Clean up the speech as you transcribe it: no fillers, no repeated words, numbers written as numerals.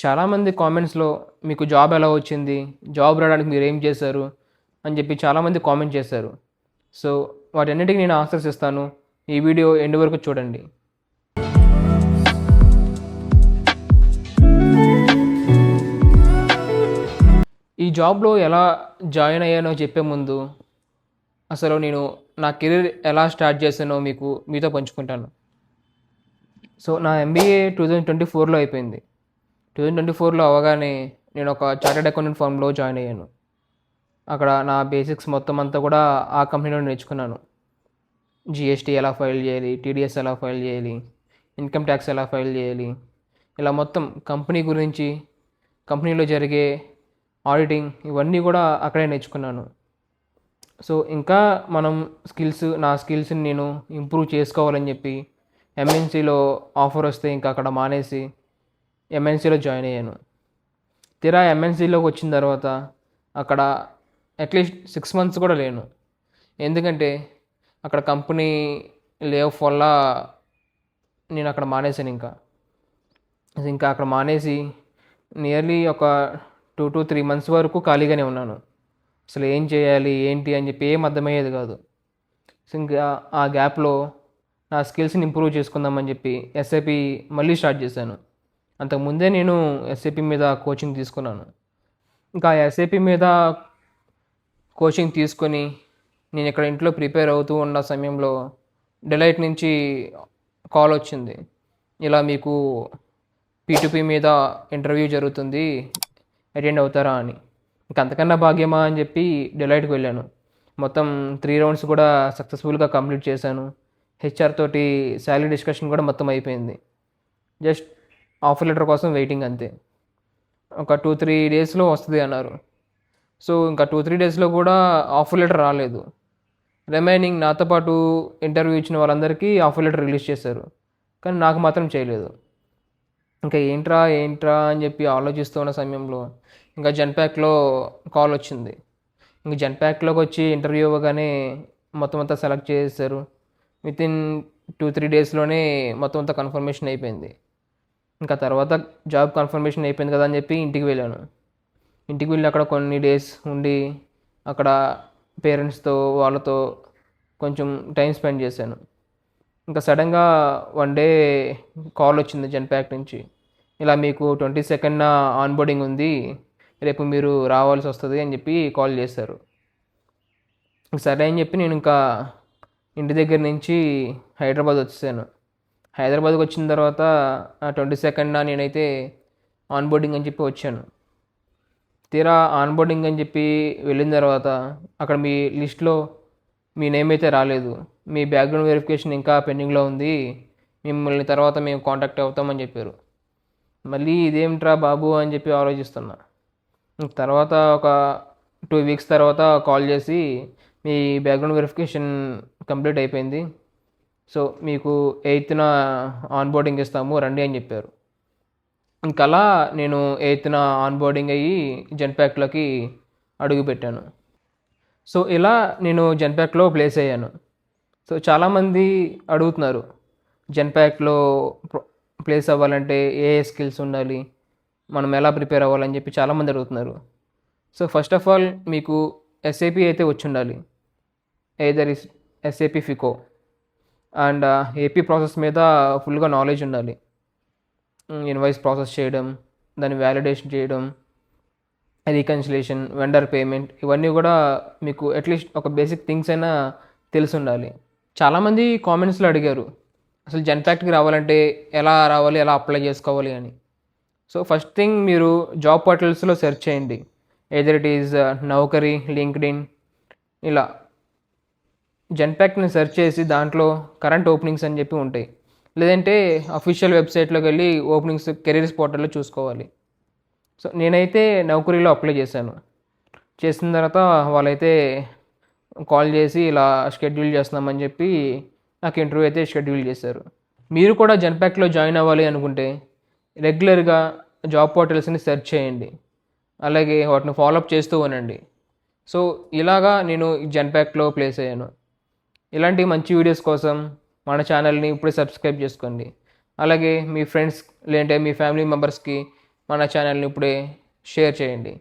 చాలామంది కామెంట్స్‌లో మీకు జాబ్ ఎలా వచ్చింది? జాబ్ రావడానికి మీరేం చేశారు? అని చెప్పి చాలామంది కామెంట్ చేశారు. సో, వాటన్నిటికి నేను ఆన్సర్స్ ఇస్తాను. ఈ వీడియో ఎండ్ వరకు చూడండి. ఈ జాబ్‌లో ఎలా జాయిన్ అయ్యానో చెప్పే ముందు, అసలు నేను నా కెరీర్ ఎలా స్టార్ట్ చేశానో మీతో పంచుకుంటాను. సో, నా ఎంబీఏ 2024లో అయిపోయింది. 2024లో అవ్వగానే నేను ఒక చార్టర్డ్ అకౌంటెంట్ ఫర్మ్‌లో జాయిన్ అయ్యాను. అక్కడ నా బేసిక్స్ మొత్తం అంతా కూడా ఆ కంపెనీలో నేర్చుకున్నాను. జీఎస్టీ ఎలా ఫైల్ చేయాలి, టీడీఎస్ ఎలా ఫైల్ చేయాలి, ఇన్కమ్ ట్యాక్స్ ఎలా ఫైల్ చేయాలి, ఇలా మొత్తం కంపెనీ గురించి, కంపెనీలో జరిగే ఆడిటింగ్ ఇవన్నీ కూడా అక్కడే నేర్చుకున్నాను. సో, ఇంకా మనం నా స్కిల్స్ని నేను ఇంప్రూవ్ చేసుకోవాలని చెప్పి ఎంఎన్సీలో ఆఫర్ వస్తే ఇంకా అక్కడ మానేసి ఎంఎన్సీలో జాయిన్ అయ్యాను. తీరా ఎంఎన్సీలోకి వచ్చిన తర్వాత అక్కడ అట్లీస్ట్ 6 మంత్స్ కూడా లేను. ఎందుకంటే అక్కడ కంపెనీ లే ఆఫ్ వల్ల నేను అక్కడ మానేశాను ఇంకా అక్కడ మానేసి నియర్లీ ఒక 2 to 3 months వరకు ఖాళీగానే ఉన్నాను. అసలు ఏం చేయాలి ఏంటి అని చెప్పి ఏం అర్థమయ్యేది కాదు. సో ఇంకా ఆ గ్యాప్లో నా స్కిల్స్ని ఇంప్రూవ్ చేసుకుందామని చెప్పి ఎస్ఐపి మళ్ళీ స్టార్ట్ చేశాను. అంతకుముందే నేను ఎస్ఐపి మీద కోచింగ్ తీసుకున్నాను. ఇంకా ఎస్ఐపి మీద కోచింగ్ తీసుకొని నేను ఇక్కడ ఇంట్లో ప్రిపేర్ అవుతూ ఉన్న సమయంలో డెలైట్ నుంచి కాల్ వచ్చింది. ఇలా మీకు P2P మీద ఇంటర్వ్యూ జరుగుతుంది, అటెండ్ అవుతారా అని. అంతకన్నా భాగ్యమా అని చెప్పి డెలైట్కి వెళ్ళాను. మొత్తం 3 rounds కూడా సక్సెస్ఫుల్గా కంప్లీట్ చేశాను. హెచ్ఆర్ తోటి శాలరీ డిస్కషన్ కూడా మొత్తం అయిపోయింది. జస్ట్ ఆఫర్ లెటర్ కోసం వెయిటింగ్ అంతే. ఒక 2-3 daysలో వస్తుంది అన్నారు. సో ఇంకా 2-3 daysలో కూడా ఆఫర్ లెటర్ రాలేదు. రిమైనింగ్ నాతో పాటు ఇంటర్వ్యూ ఇచ్చిన వాళ్ళందరికీ ఆఫర్ లెటర్ రిలీజ్ చేశారు, కానీ నాకు మాత్రం చేయలేదు. ఇంకా ఏంట్రా అని చెప్పి ఆలోచిస్తూ ఉన్న సమయంలో ఇంకా జెన్పాక్లో కాల్ వచ్చింది. ఇంక జెన్పాక్లోకి వచ్చి ఇంటర్వ్యూ అవ్వగానే మొత్తం అంతా సెలెక్ట్ చేశారు. వితిన్ 2-3 daysలోనే మొత్తం అంతా కన్ఫర్మేషన్ అయిపోయింది. ఇంకా తర్వాత జాబ్ కన్ఫర్మేషన్ అయిపోయింది కదా అని చెప్పి ఇంటికి వెళ్ళాను. ఇంటికి వెళ్ళి అక్కడ కొన్ని డేస్ ఉండి అక్కడ పేరెంట్స్తో వాళ్ళతో కొంచెం టైం స్పెండ్ చేశాను. ఇంకా సడన్గా వన్ డే కాల్ వచ్చింది జెన్పాక్ నుంచి. ఇలా మీకు 22nd ఆన్బోర్డింగ్ ఉంది, రేపు మీరు రావాల్సి వస్తుంది అని చెప్పి కాల్ చేశారు. సరే అని చెప్పి నేను ఇంకా ఇంటి దగ్గర నుంచి హైదరాబాద్ వచ్చేసాను. హైదరాబాద్కి వచ్చిన తర్వాత 22nd నేనైతే ఆన్బోర్డింగ్ అని చెప్పి వచ్చాను. తీరా ఆన్బోర్డింగ్ అని చెప్పి వెళ్ళిన తర్వాత అక్కడ మీ లిస్ట్లో మీ నేమ్ అయితే రాలేదు, మీ బ్యాక్గ్రౌండ్ వెరిఫికేషన్ ఇంకా పెండింగ్లో ఉంది, మిమ్మల్ని తర్వాత మేము కాంటాక్ట్ అవుతామని చెప్పారు. మళ్ళీ ఇదేమిట్రా బాబు అని చెప్పి ఆలోచిస్తున్నా. తర్వాత ఒక 2 weeks తర్వాత కాల్ చేసి మీ బ్యాక్గ్రౌండ్ వెరిఫికేషన్ కంప్లీట్ అయిపోయింది, సో మీకు 8th ఆన్బోర్డింగ్ ఇస్తాము రండి అని చెప్పారు. ఇంకలా నేను 8th ఆన్బోర్డింగ్ అయ్యి జెన్పాక్లోకి అడుగుపెట్టాను. సో ఇలా నేను జెన్పాక్లో ప్లేస్ అయ్యాను. సో చాలామంది అడుగుతున్నారు, జెన్పాక్లో ప్లేస్ అవ్వాలంటే ఏ స్కిల్స్ ఉండాలి, మనం ఎలా ప్రిపేర్ అవ్వాలని చెప్పి చాలామంది అడుగుతున్నారు. సో ఫస్ట్ ఆఫ్ ఆల్ మీకు ఎస్ఏపి అయితే వచ్చి ఉండాలి. Either is SAP Fico and AP process మీద ఫుల్గా నాలెడ్జ్ ఉండాలి. ఇన్వాయిస్ ప్రాసెస్ చేయడం, దాన్ని వ్యాలిడేషన్ చేయడం, రీకన్సిలేషన్, వెండర్ పేమెంట్, ఇవన్నీ కూడా మీకు అట్లీస్ట్ ఒక బేసిక్ థింగ్స్ అయినా తెలిసి ఉండాలి. చాలామంది కామెంట్స్లో అడిగారు అసలు జెన్పాక్ట్కి రావాలంటే ఎలా రావాలి, ఎలా అప్లై చేసుకోవాలి అని. సో ఫస్ట్ థింగ్ మీరు జాబ్ పోర్టల్స్లో సెర్చ్ చేయండి. Either it is Naukri, LinkedIn, ఇలా జెన్పాక్ట్ని సెర్చ్ చేసి దాంట్లో కరెంట్ ఓపెనింగ్స్ అని చెప్పి ఉంటాయి. లేదంటే అఫీషియల్ వెబ్సైట్లోకి వెళ్ళి ఓపెనింగ్స్ కెరీర్స్ పోర్టల్లో చూసుకోవాలి. సో నేనైతే నౌకరీలో అప్లై చేశాను. చేసిన తర్వాత వాళ్ళైతే కాల్ చేసి ఇలా షెడ్యూల్ చేస్తున్నామని చెప్పి నాకు ఇంటర్వ్యూ అయితే షెడ్యూల్ చేశారు. మీరు కూడా జెన్పాక్ట్లో జాయిన్ అవ్వాలి అనుకుంటే రెగ్యులర్గా జాబ్ పోర్టల్స్ని సెర్చ్ చేయండి, అలాగే వాటిని ఫాలోఅప్ చేస్తూ ఉండండి. సో ఇలాగా నేను జెన్పాక్ట్లో ప్లేస్ అయ్యాను. ఇలాంటి మంచి వీడియోస్ కోసం మన ఛానల్ని ఇప్పుడే సబ్స్క్రైబ్ చేసుకోండి. అలాగే మీ ఫ్రెండ్స్ లేదంటే మీ ఫ్యామిలీ మెంబర్స్కి మన ఛానల్ని ఇప్పుడే షేర్ చేయండి.